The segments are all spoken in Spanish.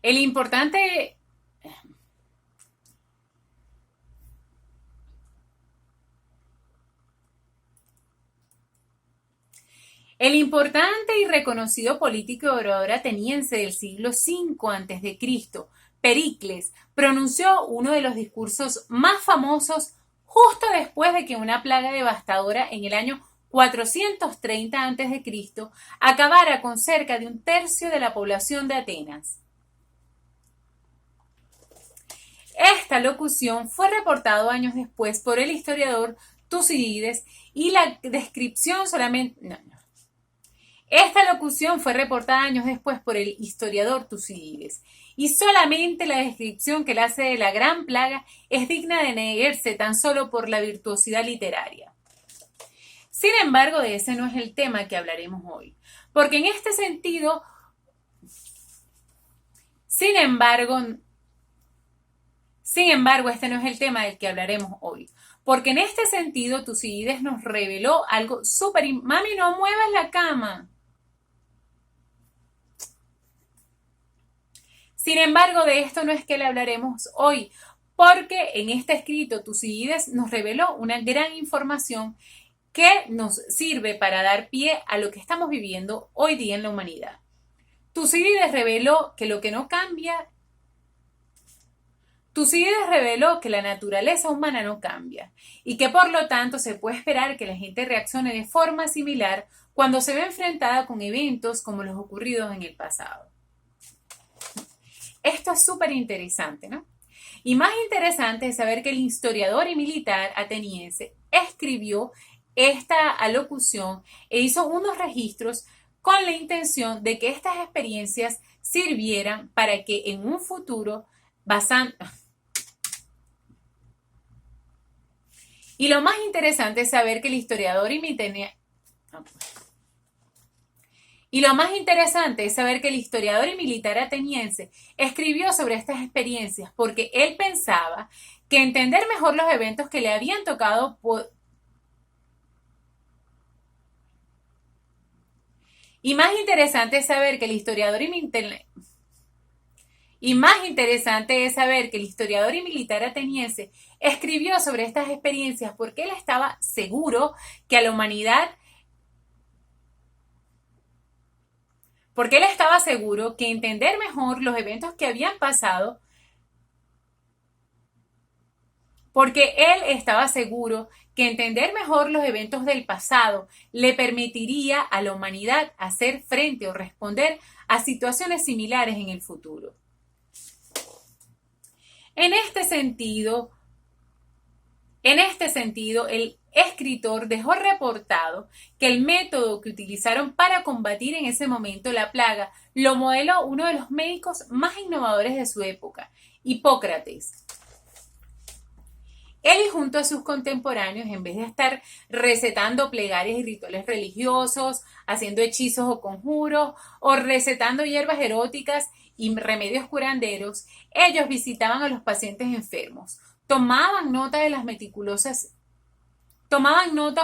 El importante, el importante y reconocido político y orador ateniense del siglo V a.C., Pericles, pronunció uno de los discursos más famosos justo después de que una plaga devastadora en el año 430 a.C. acabara con cerca de un tercio de la población de Atenas. Esta locución fue reportado años después por el historiador Tucídides y la descripción solamente... No. Esta locución fue reportada años después por el historiador Tucídides y solamente la descripción que él hace de la gran plaga es digna de negarse tan solo por la virtuosidad literaria. Sin embargo, de ese no es el tema que hablaremos hoy, porque en este sentido, sin embargo, este no es el tema del que hablaremos hoy, porque en este sentido Tucídides nos reveló algo súper... Mami, no muevas la cama. Sin embargo, de esto no es que le hablaremos hoy, porque en este escrito Tucídides nos reveló una gran información que nos sirve para dar pie a lo que estamos viviendo hoy día en la humanidad. Tucídides reveló que lo que no cambia, Tucídides reveló que la naturaleza humana no cambia y que por lo tanto se puede esperar que la gente reaccione de forma similar cuando se ve enfrentada con eventos como los ocurridos en el pasado. Esto es súper interesante, ¿no? Y más interesante es saber que el historiador y militar ateniense escribió esta alocución e hizo unos registros con la intención de que estas experiencias sirvieran para que en un futuro Y lo más interesante es saber que el historiador y militar ateniense escribió sobre estas experiencias porque él pensaba que entender mejor los eventos que le habían tocado y más interesante es saber que el historiador y militar ateniense escribió sobre estas experiencias porque él estaba seguro que a la humanidad porque él estaba seguro que entender mejor los eventos que habían pasado, porque él estaba seguro que entender mejor los eventos del pasado le permitiría a la humanidad hacer frente o responder a situaciones similares en el futuro. En este sentido, el escritor dejó reportado que el método que utilizaron para combatir en ese momento la plaga lo modeló uno de los médicos más innovadores de su época, Hipócrates. Él y junto a sus contemporáneos, en vez de estar recetando plegarias y rituales religiosos, haciendo hechizos o conjuros, o recetando hierbas eróticas y remedios curanderos, ellos visitaban a los pacientes enfermos, tomaban notas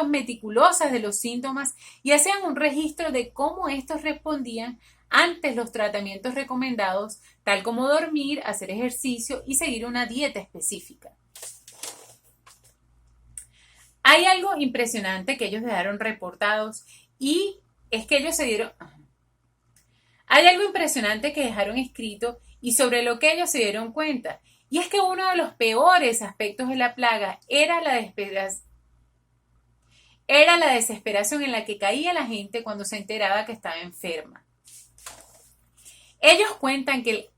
meticulosas de los síntomas y hacían un registro de cómo estos respondían ante los tratamientos recomendados, tal como dormir, hacer ejercicio y seguir una dieta específica. Hay algo impresionante que ellos dejaron reportados y es que ellos Hay algo impresionante que dejaron escrito y sobre lo que ellos se dieron cuenta. Y es que uno de los peores aspectos de la plaga era la desesperación en la que caía la gente cuando se enteraba que estaba enferma. Ellos cuentan que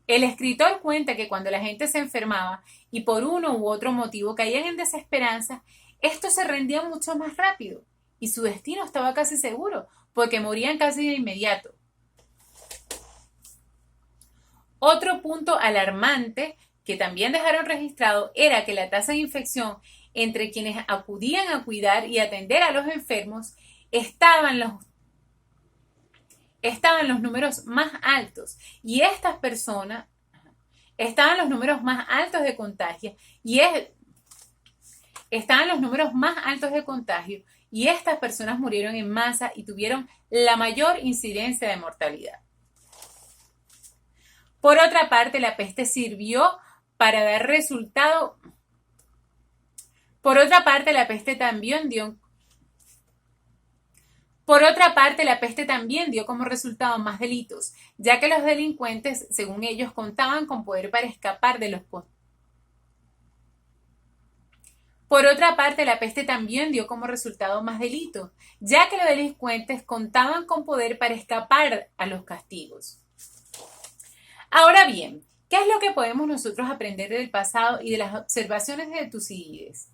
el escritor cuenta que cuando la gente se enfermaba y por uno u otro motivo caían en desesperanza, estos se rendían mucho más rápido y su destino estaba casi seguro, porque morían casi de inmediato. Otro punto alarmante que también dejaron registrado era que la tasa de infección entre quienes acudían a cuidar y atender a los enfermos estaban los números más altos y estas personas estaban los números más altos de contagio y estas personas murieron en masa y tuvieron la mayor incidencia de mortalidad. Por otra parte, la peste sirvió para dar resultado. Por otra parte, la peste también dio como resultado más delitos, ya que los delincuentes, según ellos, contaban con poder para escapar de los Por otra parte, la peste también dio como resultado más delitos, ya que los delincuentes contaban con poder para escapar a los castigos. Ahora bien, ¿qué es lo que podemos nosotros aprender del pasado y de las observaciones de Tucídides?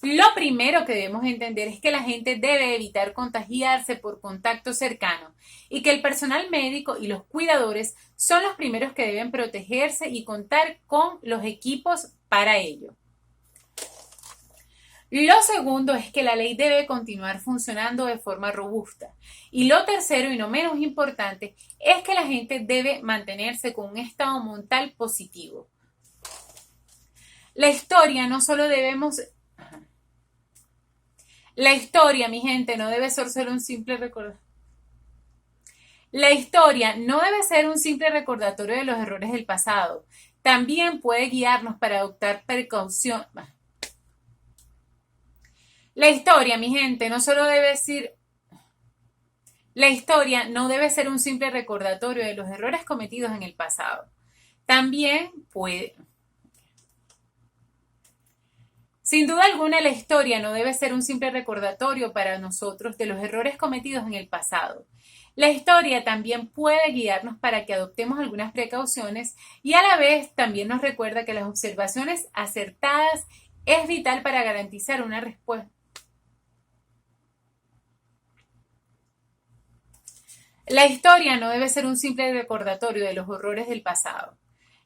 Lo primero que debemos entender es que la gente debe evitar contagiarse por contacto cercano y que el personal médico y los cuidadores son los primeros que deben protegerse y contar con los equipos para ello. Lo segundo es que la ley debe continuar funcionando de forma robusta. Y lo tercero y no menos importante es que la gente debe mantenerse con un estado mental positivo. La historia, mi gente, no debe ser solo un simple recordatorio. La historia no debe ser un simple recordatorio de los errores del pasado. También puede guiarnos para adoptar precaución. La historia, mi gente, no debe ser un simple recordatorio de los errores cometidos en el pasado. También puede. Sin duda alguna, la historia no debe ser un simple recordatorio para nosotros de los errores cometidos en el pasado. La historia también puede guiarnos para que adoptemos algunas precauciones y a la vez también nos recuerda que las observaciones acertadas es vital para garantizar una respuesta. La historia no debe ser un simple recordatorio de los horrores del pasado.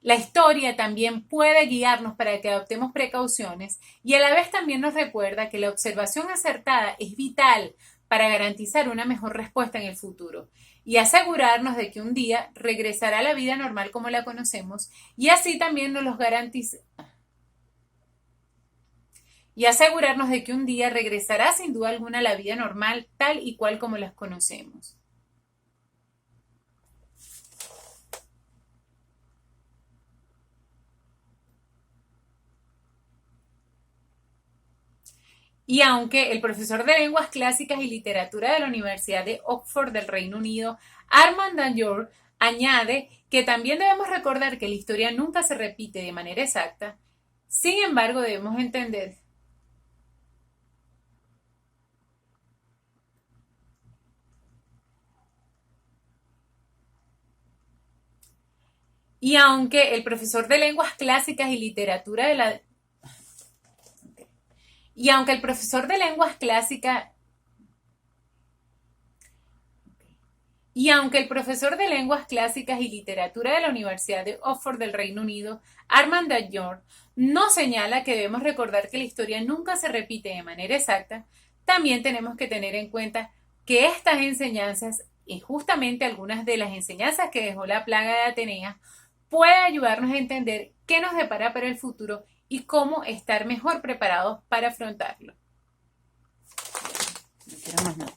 La historia también puede guiarnos para que adoptemos precauciones y a la vez también nos recuerda que la observación acertada es vital para garantizar una mejor respuesta en el futuro y asegurarnos de que un día regresará a la vida normal como la conocemos y así también nos los garantiza. Y asegurarnos de que un día regresará sin duda alguna a la vida normal tal y cual como las conocemos. Y aunque el profesor de lenguas clásicas y literatura de la Universidad de Oxford del Reino Unido, Armand Danjou, añade que también debemos recordar que la historia nunca se repite de manera exacta, sin embargo debemos entender. Y aunque el profesor de lenguas clásicas y literatura de la Y aunque el profesor de lenguas clásicas y literatura de la Universidad de Oxford del Reino Unido, Armand Danjou, no señala que debemos recordar que la historia nunca se repite de manera exacta, también tenemos que tener en cuenta que estas enseñanzas, y justamente algunas de las enseñanzas que dejó la plaga de Atenea, pueden ayudarnos a entender qué nos depara para el futuro y cómo estar mejor preparados para afrontarlo. No quiero más nada.